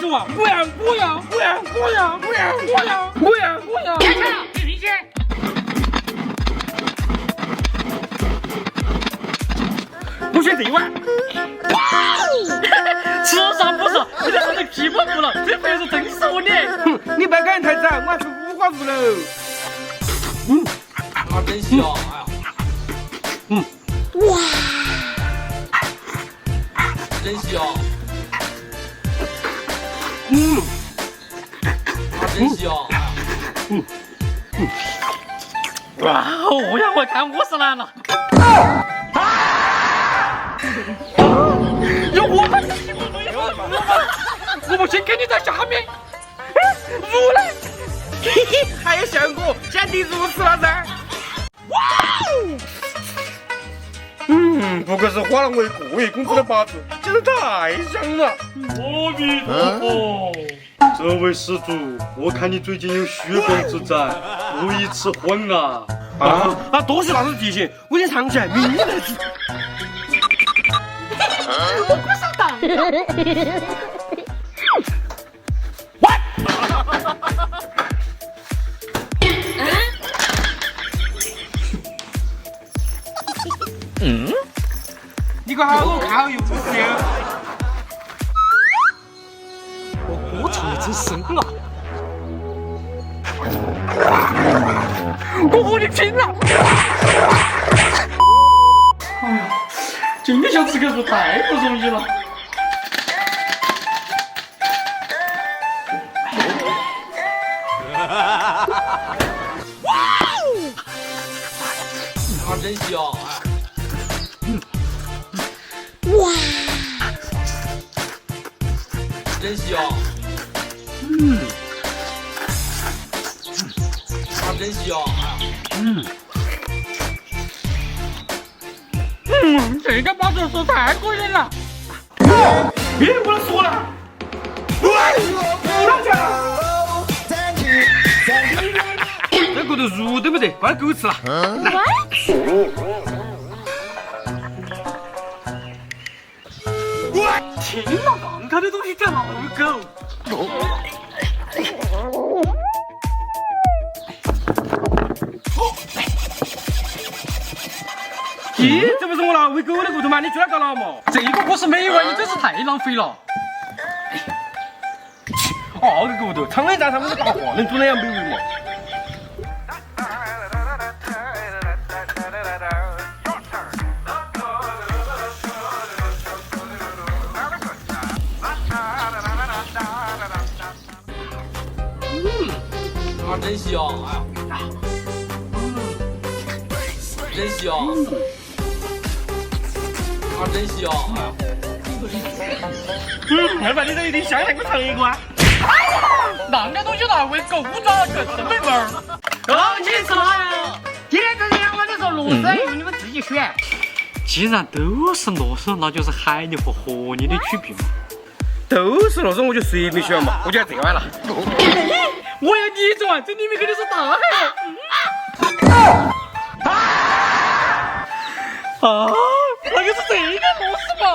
住啊！不要！开车，去皮鞋。不选这一碗。吃啥不是？你这是这屁股不了，这辈子真是我脸。哼，你别赶太早，我要去五花肉喽。啊，真香！哎呀，哇，真香！啊，真香！哇，我要我看我是哪了。有我的屁股没有？我不信，肯定在下面。入来。嘿嘿，还有效果，先敌如此了噻。哇！不愧是花了我1个月工资的八字，真是太香了。阿弥陀佛。这位施主，我看你最近有血光之灾，不宜吃荤啊！多谢大师提醒，我已经藏起来，明日来吃。我不是党的。你个好，我看好又不是。我歌唱的真深啊！我和你拼了！哎呀，今天想吃个肉太不容易了。啊，真香！哇，真香！啊，真香！这个八字说太过瘾了。别我说了。这个头肉都没得，把狗吃了。天哪，放开的东西叫老狗。咦，这不是我拿喂狗的骨头吗？你去哪搞了嘛？这个可是美味，你真是太浪费了。这个骨头，苍蝇站上面的大话，能做那样美味吗？啊，真香！哎呀，真香！啊，真香！要不然你这一定香，给我尝一个啊！那个东西拿喂狗抓更美味儿。恭喜吃了！今天这两碗都是螺丝，由你们自己选。既然都是螺丝，那就是海泥和河泥的区别嘛。都是螺丝，我就随便选嘛，我就要这碗了。我要你这碗，这里面肯定是大海。那个是这个螺丝嘛？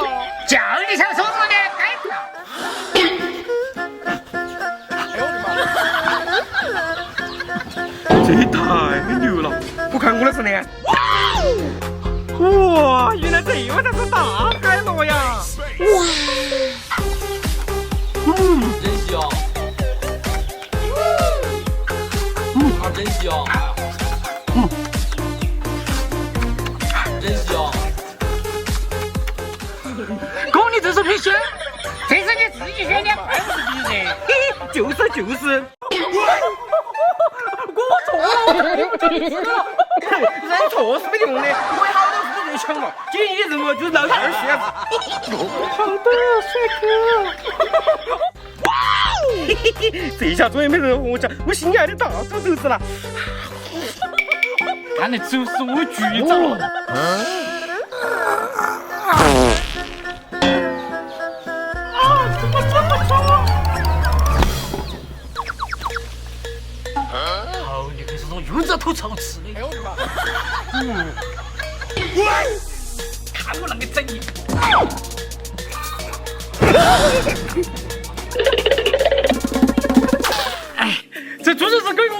叫你想说什么呢？该死了！这太牛了！我看我的是呢。哇，原来这碗才是大海螺呀！哇，真香！啊，真香！真香！哥，你这是必须，这是你自己选的，不是别人。就是。我错了，我不记了。认错是没得用的，我有好多事都抢了，今天你的任务就是闹2血。好的，帅哥。这下终于没人和我讲我心爱的大猪头子了。看来就是我局长了。怎么这么爽啊？好，你可是从鱼子头上吃的。哎呦我的妈！看我那个整你！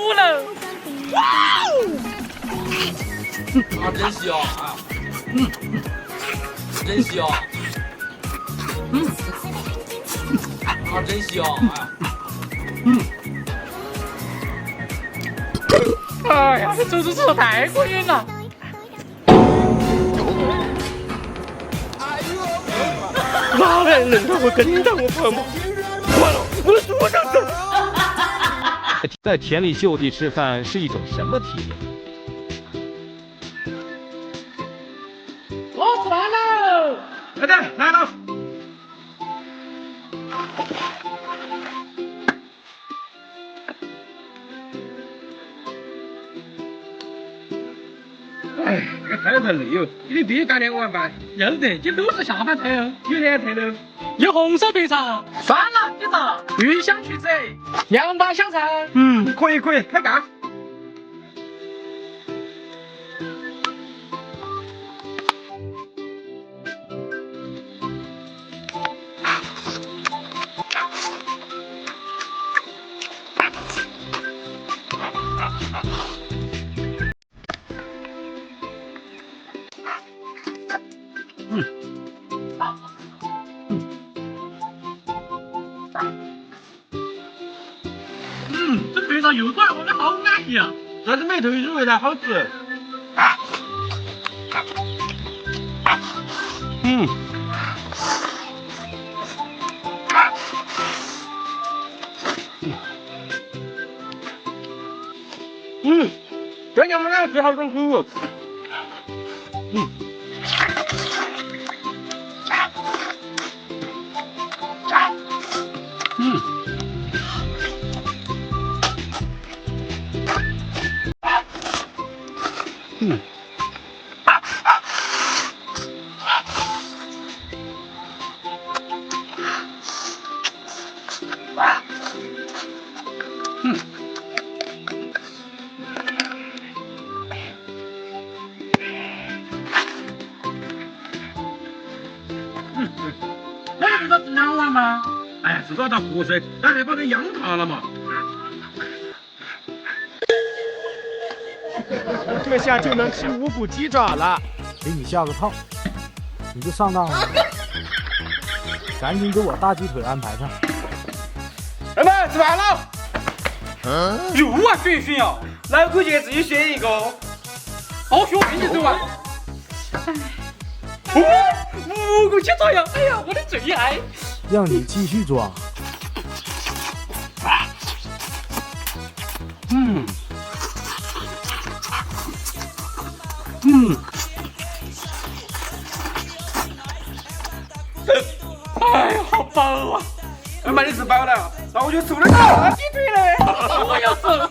服了。啊，真香！真香！啊，真香！哎呀，这吃的太过瘾了。哪来人他会跟着我跑吗？完了，我输上去。在田里就地吃饭是一种什么体验？老子来了！来的，来了。哎，这个太累哟！你得必须干2个晚饭。要得，这都是下饭菜哦。有点菜头。有红烧白菜，酸辣鸡杂，鱼香曲子，凉拌香菜。可以可以，开干。这白菜又短，我们好安逸啊！但是没头鱼味道好吃。这娘们俩最好吃苦。那你不是吃2碗吗？哎呀，至少它合适，但还把它秧塌了嘛。这下就能吃无骨鸡爪了。给你下个套，你就上当了。赶紧给我大鸡腿安排上。人们吃饭了。又玩选呀？来估计自己选一个。好学给你走啊！无骨鸡爪呀！哎呀，我的最爱。让你继续装。哎呀，好饱啊！人们你吃饱了，那我就吃不了鸡腿嘞。我要吃。